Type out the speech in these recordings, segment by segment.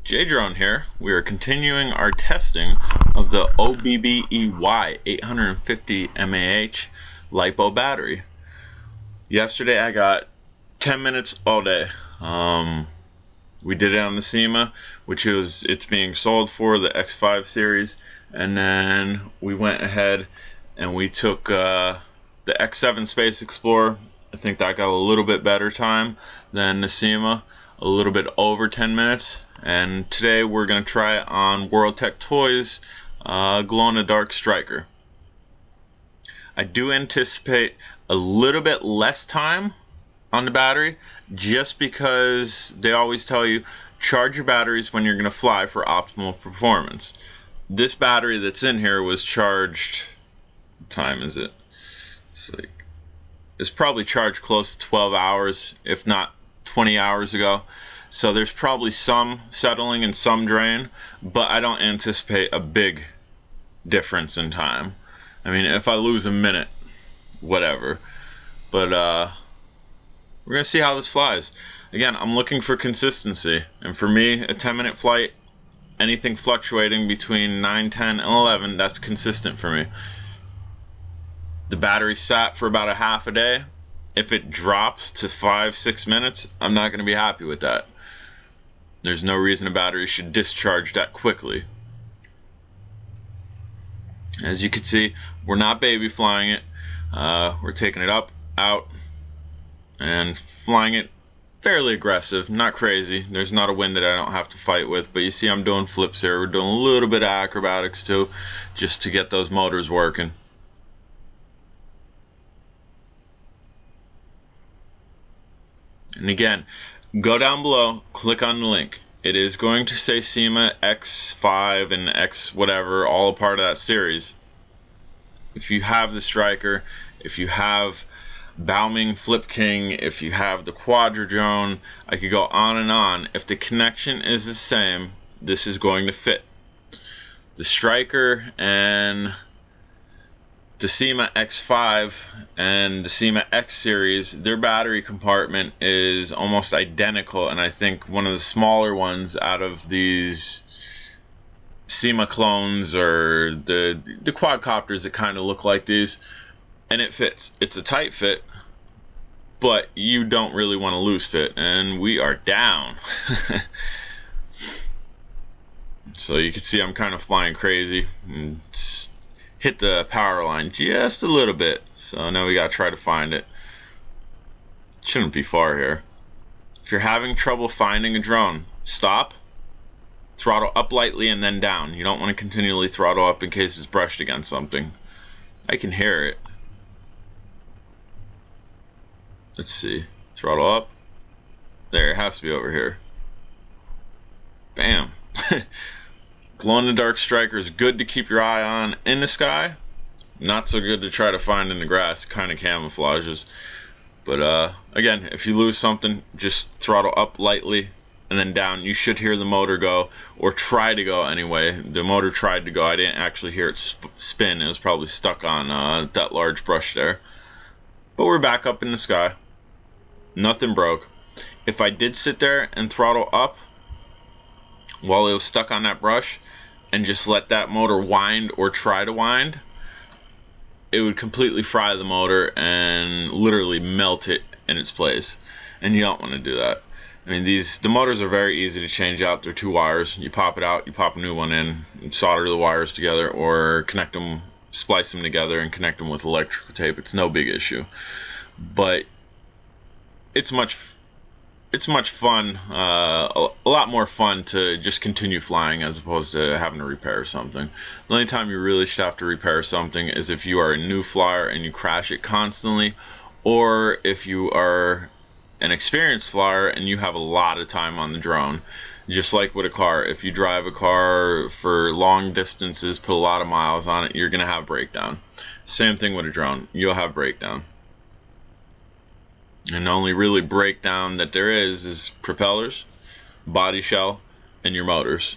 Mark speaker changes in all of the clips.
Speaker 1: J-Drone here. We are continuing our testing of the OBBEY 850mah LiPo battery. Yesterday I got 10 minutes all day. We did it on the SEMA, which is it's being sold for the X5 series, and then we went ahead and we took the X7 Space Explorer. I think that got a little bit better time than the SEMA, a little bit over 10 minutes. And today we're going to try it on World Tech Toys glow-in-the-dark striker. I do anticipate a little bit less time on the battery, just because they always tell you charge your batteries when you're going to fly for optimal performance. This battery that's in here was charged, what time is it? It's probably charged close to 12 hours, if not 20 hours ago. So there's probably some settling and some drain, but I don't anticipate a big difference in time. I mean, if I lose a minute, whatever. But we're going to see how this flies. Again, I'm looking for consistency. And for me, a 10-minute flight, anything fluctuating between 9, 10, and 11, that's consistent for me. The battery sat for about a half a day. If it drops to 5, 6 minutes, I'm not going to be happy with that. There's no reason a battery should discharge that quickly. As you can see, we're not baby flying it. We're taking it up, out, and flying it fairly aggressive, not crazy. There's not a wind that I don't have to fight with, but you see I'm doing flips here. We're doing a little bit of acrobatics too, just to get those motors working. And again, go down below, click on the link. It is going to say SEMA X5 and X whatever, all a part of that series. If you have the striker, if you have Bauming Flip King, if you have the Quadcopter, I could go on and on. If the connection is the same, this is going to fit. The striker and the SEMA X5 and the SEMA X series, their battery compartment is almost identical, and I think one of the smaller ones out of these SEMA clones or the quadcopters that kind of look like these, and it fits. It's a tight fit, but you don't really want to loose fit, and we are down. So you can see I'm kind of flying crazy and hit the power line just a little bit, so now we gotta try to find it. Shouldn't be far here. If you're having trouble finding a drone, stop, throttle up lightly and then down. You don't want to continually throttle up in case it's brushed against something. I can hear it. Let's see, throttle up. There, it has to be over here. Bam. Glow-in-the-dark striker is good to keep your eye on in the sky. Not so good to try to find in the grass. Kind of camouflages. But again, if you lose something, just throttle up lightly and then down. You should hear the motor go, or try to go anyway. The motor tried to go. I didn't actually hear it spin. It was probably stuck on that large brush there. But we're back up in the sky. Nothing broke. If I did sit there and throttle up while it was stuck on that brush and just let that motor wind or try to wind, it would completely fry the motor and literally melt it in its place, and you don't want to do that. I mean, the motors are very easy to change out. They're 2 wires. You pop it out, you pop a new one in, and solder the wires together, or connect them, splice them together and connect them with electrical tape. It's no big issue, but it's much fun, a lot more fun to just continue flying as opposed to having to repair something. The only time you really should have to repair something is if you are a new flyer and you crash it constantly, or if you are an experienced flyer and you have a lot of time on the drone. Just like with a car, if you drive a car for long distances, put a lot of miles on it, you're going to have breakdown. Same thing with a drone, you'll have breakdown. And the only really breakdown that there is propellers, body shell, and your motors.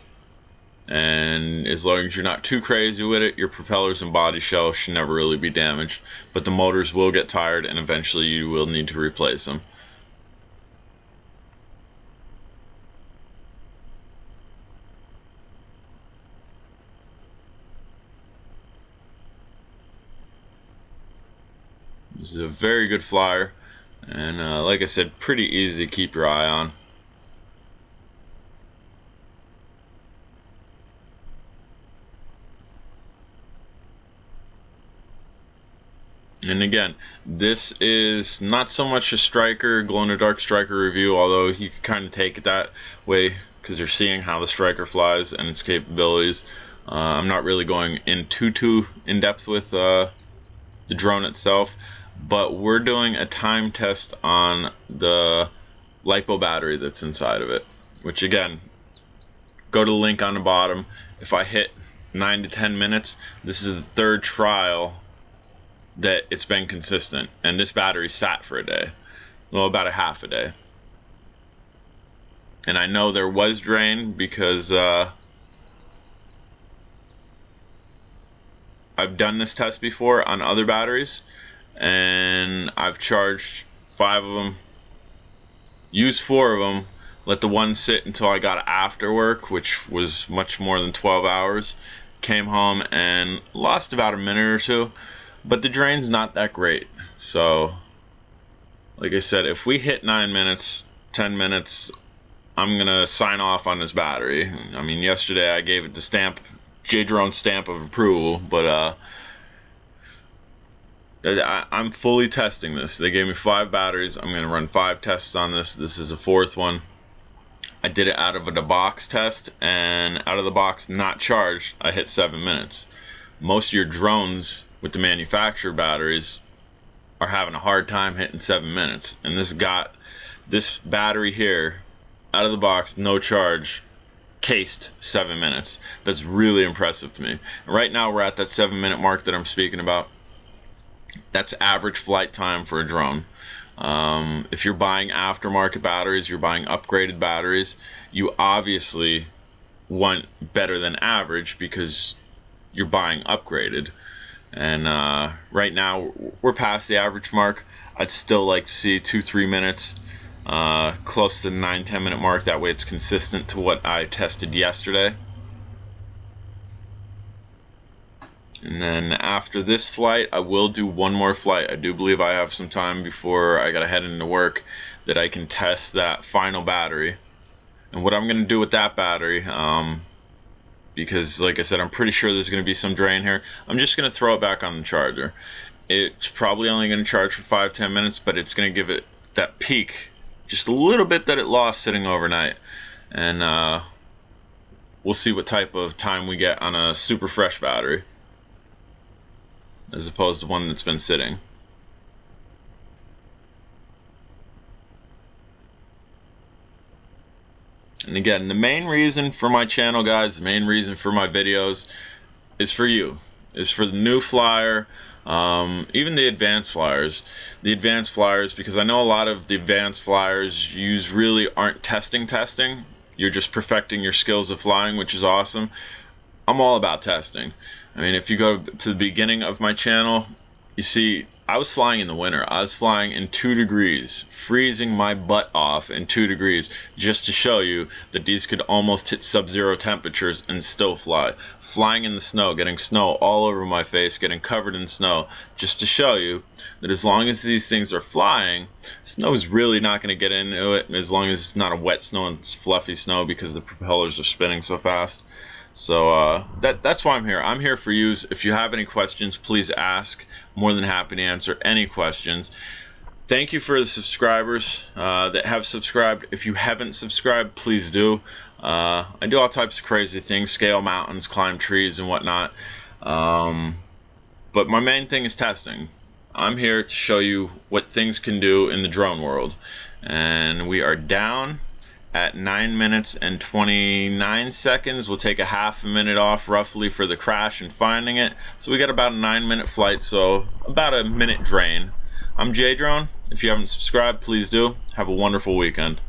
Speaker 1: And as long as you're not too crazy with it, your propellers and body shell should never really be damaged. But the motors will get tired, and eventually you will need to replace them. This is a very good flyer, and like I said, pretty easy to keep your eye on. And again, this is not so much a striker, glow-in-the-dark striker review, although you can kind of take it that way because you're seeing how the striker flies and its capabilities. I'm not really going in too in depth with the drone itself, but we're doing a time test on the LiPo battery that's inside of it, which again, go to the link on the bottom. If I hit 9 to 10 minutes, this is the third trial that it's been consistent, and this battery sat for a day, well, about a half a day. And I know there was drain because I've done this test before on other batteries, and I've charged 5 of them, used 4 of them, let the one sit until I got after work, which was much more than 12 hours, came home and lost about a minute or two. But the drain's not that great. So, like I said, if we hit 9 minutes, 10 minutes, I'm going to sign off on this battery. I mean, yesterday I gave it the stamp, J-Drone stamp of approval, but I'm fully testing this. They gave me 5 batteries. I'm going to run 5 tests on this. This is the 4th one. I did it out of the box test, and out of the box, not charged, I hit 7 minutes. Most of your drones with the manufacturer batteries are having a hard time hitting 7 minutes, and this battery here out of the box, no charge, cased 7 minutes. That's really impressive to me. And right now we're at that 7-minute mark that I'm speaking about. That's average flight time for a drone. If you're buying aftermarket batteries, you're buying upgraded batteries, you obviously want better than average because you're buying upgraded. And right now we're past the average mark. I'd still like to see 2-3 minutes, close to the 9-10 minute mark. That way it's consistent to what I tested yesterday. And then after this flight, I will do one more flight. I do believe I have some time before I gotta head into work that I can test that final battery. And what I'm gonna do with that battery, because like I said, I'm pretty sure there's going to be some drain here, I'm just going to throw it back on the charger. It's probably only going to charge for 5-10 minutes, but it's going to give it that peak, just a little bit that it lost sitting overnight. And we'll see what type of time we get on a super fresh battery as opposed to one that's been sitting. And again, the main reason for my channel, guys, the main reason for my videos is for you, is for the new flyer, even the advanced flyers. The advanced flyers, because I know a lot of the advanced flyers you really aren't testing. You're just perfecting your skills of flying, which is awesome. I'm all about testing. I mean, if you go to the beginning of my channel, you see I was flying in the winter. I was flying in 2 degrees, freezing my butt off in 2 degrees, just to show you that these could almost hit sub-zero temperatures and still fly. Flying in the snow, getting snow all over my face, getting covered in snow, just to show you that as long as these things are flying, snow is really not going to get into it, as long as it's not a wet snow and it's fluffy snow because the propellers are spinning so fast. So that's why I'm here. I'm here for you. If you have any questions, please ask. More than happy to answer any questions. Thank you for the subscribers that have subscribed. If you haven't subscribed, please do. I do all types of crazy things, scale mountains, climb trees and whatnot. But my main thing is testing. I'm here to show you what things can do in the drone world. And we are down at 9 minutes and 29 seconds. We'll take a half a minute off roughly for the crash and finding it. So we got about a 9-minute flight, so about a minute drain. I'm J-Drone. If you haven't subscribed, please do. Have a wonderful weekend.